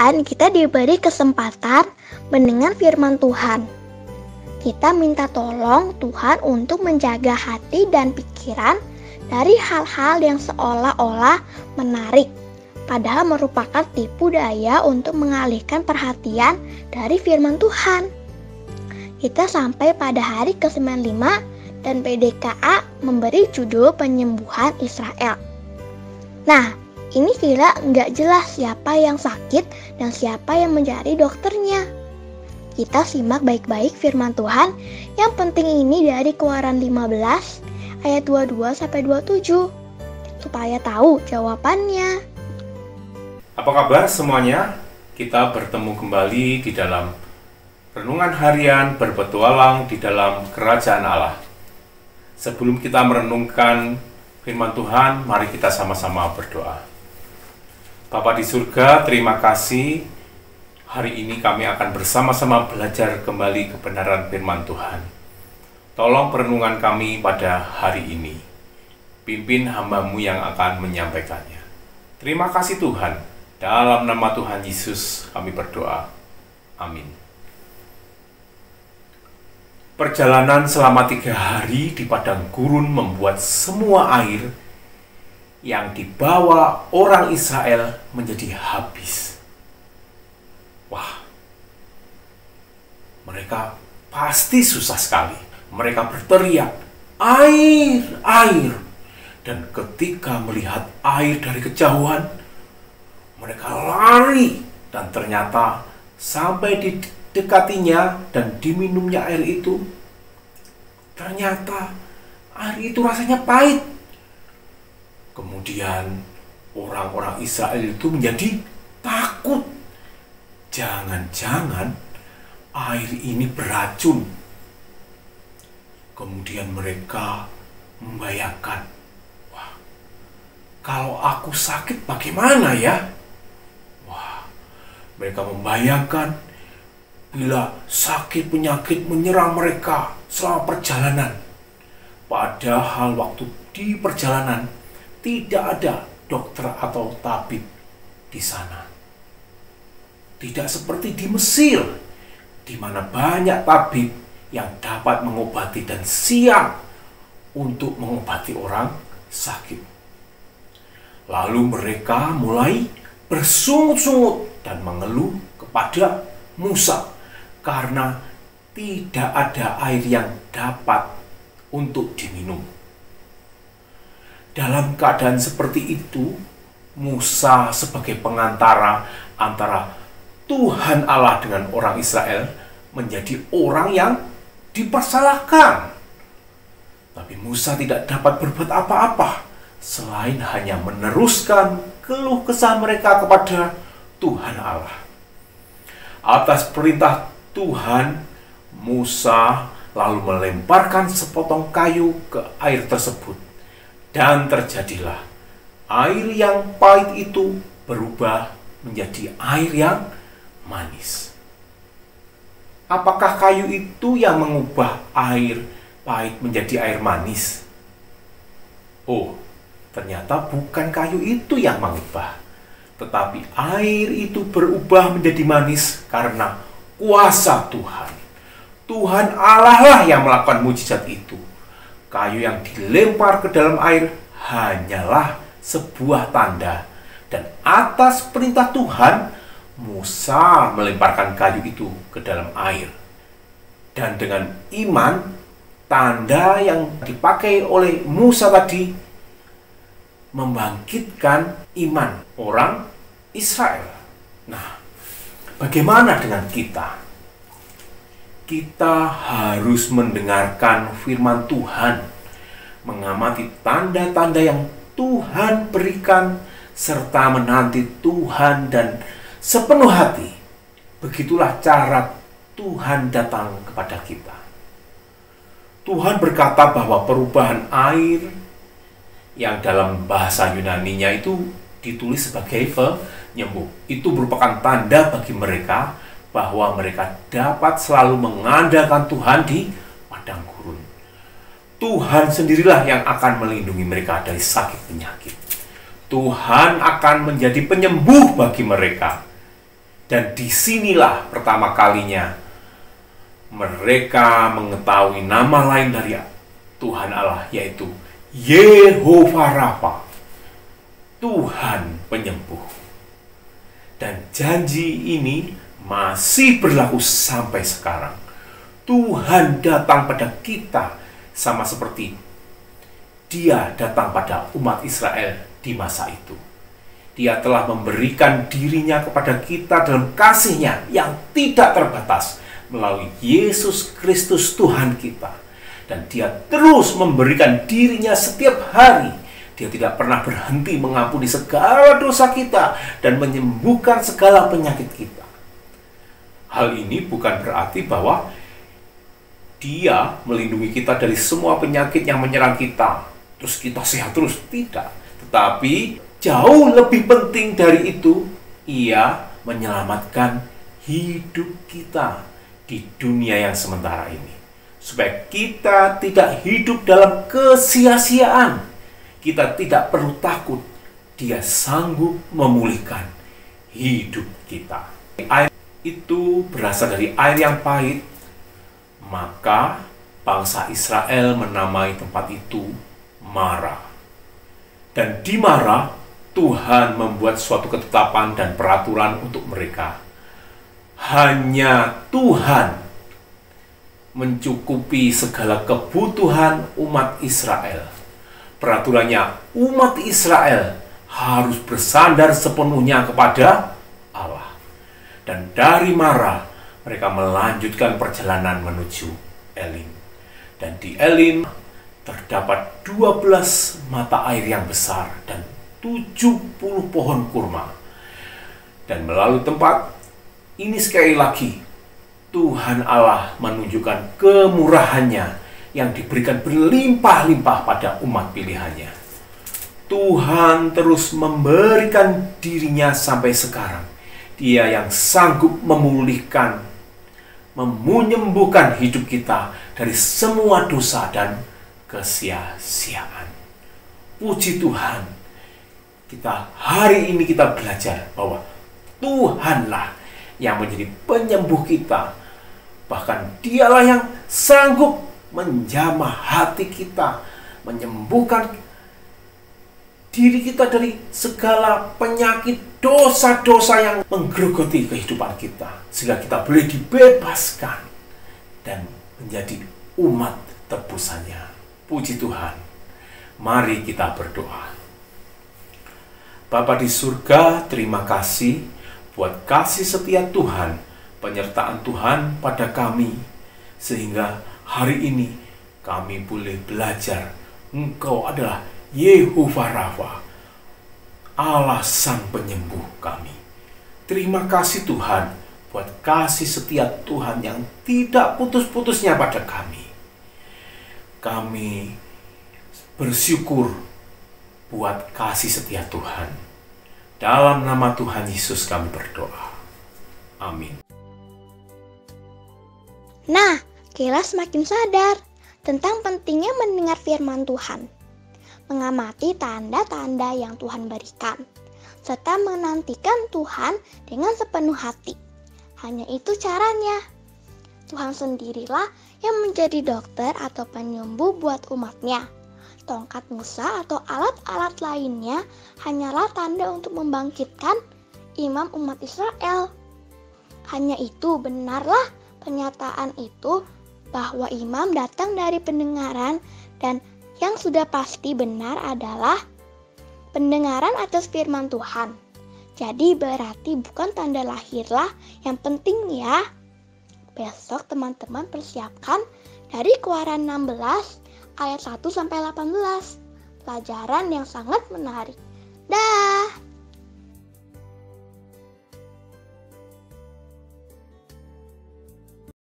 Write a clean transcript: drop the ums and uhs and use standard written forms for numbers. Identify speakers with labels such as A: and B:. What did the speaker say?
A: Tuhan, kita diberi kesempatan mendengar firman Tuhan. Kita minta tolong Tuhan untuk menjaga hati dan pikiran dari hal-hal yang seolah-olah menarik, padahal merupakan tipu daya untuk mengalihkan perhatian dari firman Tuhan. Kita sampai pada hari ke-95 dan PDKA memberi judul penyembuhan Israel. Nah, ini nggak jelas siapa yang sakit dan siapa yang menjadi dokternya. Kita simak baik-baik firman Tuhan yang penting ini dari Keluaran 15 ayat 22-27 supaya tahu jawabannya.
B: Apa kabar semuanya? Kita bertemu kembali di dalam renungan harian berpetualang di dalam kerajaan Allah. Sebelum kita merenungkan firman Tuhan, mari kita sama-sama berdoa. Bapa di surga, terima kasih. Hari ini kami akan bersama-sama belajar kembali kebenaran firman Tuhan. Tolong perenungan kami pada hari ini. Pimpin hamba-Mu yang akan menyampaikannya. Terima kasih Tuhan. Dalam nama Tuhan Yesus kami berdoa. Amin. Perjalanan selama 3 hari di padang gurun membuat semua air yang dibawa orang Israel menjadi habis. Wah, mereka pasti susah sekali. Mereka berteriak, air, air. Dan ketika melihat air dari kejauhan, mereka lari dan ternyata sampai didekatinya dan diminumnya air itu, ternyata air itu rasanya pahit. Kemudian orang-orang Israel itu menjadi takut. Jangan-jangan air ini beracun. Kemudian mereka membayangkan, wah, kalau aku sakit bagaimana ya? Wah, mereka membayangkan bila sakit penyakit menyerang mereka selama perjalanan. Padahal waktu di perjalanan tidak ada dokter atau tabib di sana. Tidak seperti di Mesir, di mana banyak tabib yang dapat mengobati dan siap untuk mengobati orang sakit. Lalu mereka mulai bersungut-sungut dan mengeluh kepada Musa karena tidak ada air yang dapat untuk diminum. Dalam keadaan seperti itu, Musa sebagai pengantara antara Tuhan Allah dengan orang Israel menjadi orang yang dipersalahkan. Tapi Musa tidak dapat berbuat apa-apa selain hanya meneruskan keluh kesah mereka kepada Tuhan Allah. Atas perintah Tuhan, Musa lalu melemparkan sepotong kayu ke air tersebut. Dan terjadilah air yang pahit itu berubah menjadi air yang manis. Apakah kayu itu yang mengubah air pahit menjadi air manis? Oh, ternyata bukan kayu itu yang mengubah, tetapi air itu berubah menjadi manis karena kuasa Tuhan. Tuhan Allah lah yang melakukan mujizat itu. Kayu yang dilempar ke dalam air hanyalah sebuah tanda. Dan atas perintah Tuhan, Musa melemparkan kayu itu ke dalam air. Dan dengan iman, tanda yang dipakai oleh Musa tadi membangkitkan iman orang Israel. Nah, bagaimana dengan kita? Kita harus mendengarkan firman Tuhan, mengamati tanda-tanda yang Tuhan berikan, serta menanti Tuhan dan sepenuh hati. Begitulah cara Tuhan datang kepada kita. Tuhan berkata bahwa perubahan air yang dalam bahasa Yunaninya itu ditulis sebagai penyembuh. Itu merupakan tanda bagi mereka bahwa mereka dapat selalu mengandalkan Tuhan di padang gurun. Tuhan sendirilah yang akan melindungi mereka dari sakit penyakit. Tuhan akan menjadi penyembuh bagi mereka. Dan disinilah pertama kalinya mereka mengetahui nama lain dari Tuhan Allah, yaitu Yehovah Rafa, Tuhan penyembuh. Dan janji ini masih berlaku sampai sekarang. Tuhan datang pada kita sama seperti Dia datang pada umat Israel di masa itu. Dia telah memberikan dirinya kepada kita dalam kasih-Nya yang tidak terbatas melalui Yesus Kristus Tuhan kita. Dan Dia terus memberikan dirinya setiap hari. Dia tidak pernah berhenti mengampuni segala dosa kita dan menyembuhkan segala penyakit kita. Hal ini bukan berarti bahwa Dia melindungi kita dari semua penyakit yang menyerang kita, terus kita sehat terus. Tidak. Tetapi jauh lebih penting dari itu, Ia menyelamatkan hidup kita di dunia yang sementara ini. Supaya kita tidak hidup dalam kesia-siaan. Kita tidak perlu takut. Dia sanggup memulihkan hidup kita. Air itu berasal dari air yang pahit. Maka bangsa Israel menamai tempat itu Mara. Dan di Mara, Tuhan membuat suatu ketetapan dan peraturan untuk mereka. Hanya Tuhan mencukupi segala kebutuhan umat Israel. Peraturannya, umat Israel harus bersandar sepenuhnya kepada Allah. Dan dari Mara, mereka melanjutkan perjalanan menuju Elim. Dan di Elim terdapat 12 mata air yang besar dan 70 pohon kurma. Dan melalui tempat ini sekali lagi Tuhan Allah menunjukkan kemurahan-Nya yang diberikan berlimpah-limpah pada umat pilihannya. Tuhan terus memberikan dirinya sampai sekarang. Dia yang sanggup memulihkan, menyembuhkan hidup kita dari semua dosa dan kesia-siaan. Puji Tuhan, hari ini kita belajar bahwa Tuhanlah yang menjadi penyembuh kita. Bahkan Dialah yang sanggup menjamah hati kita, menyembuhkan diri kita dari segala penyakit dosa-dosa yang menggerogoti kehidupan kita, sehingga kita boleh dibebaskan dan menjadi umat tebusannya. Puji Tuhan. Mari kita berdoa. Bapa di surga, terima kasih buat kasih setia Tuhan, penyertaan Tuhan pada kami, sehingga hari ini kami boleh belajar Engkau adalah Yehovah Rafa, Allah Sang Penyembuh kami. Terima kasih Tuhan buat kasih setia Tuhan yang tidak putus-putusnya pada kami. Kami bersyukur buat kasih setia Tuhan. Dalam nama Tuhan Yesus kami berdoa. Amin.
A: Nah, Kela semakin sadar tentang pentingnya mendengar firman Tuhan, mengamati tanda-tanda yang Tuhan berikan, serta menantikan Tuhan dengan sepenuh hati. Hanya itu caranya. Tuhan sendirilah yang menjadi dokter atau penyembuh buat umatnya. Tongkat Musa atau alat-alat lainnya hanyalah tanda untuk membangkitkan imam umat Israel. Hanya itu benarlah pernyataan itu bahwa imam datang dari pendengaran, dan yang sudah pasti benar adalah pendengaran atas firman Tuhan. Jadi berarti bukan tanda lahirlah yang penting ya. Besok teman-teman persiapkan dari Keluaran 16 ayat 1-18. Pelajaran yang sangat menarik.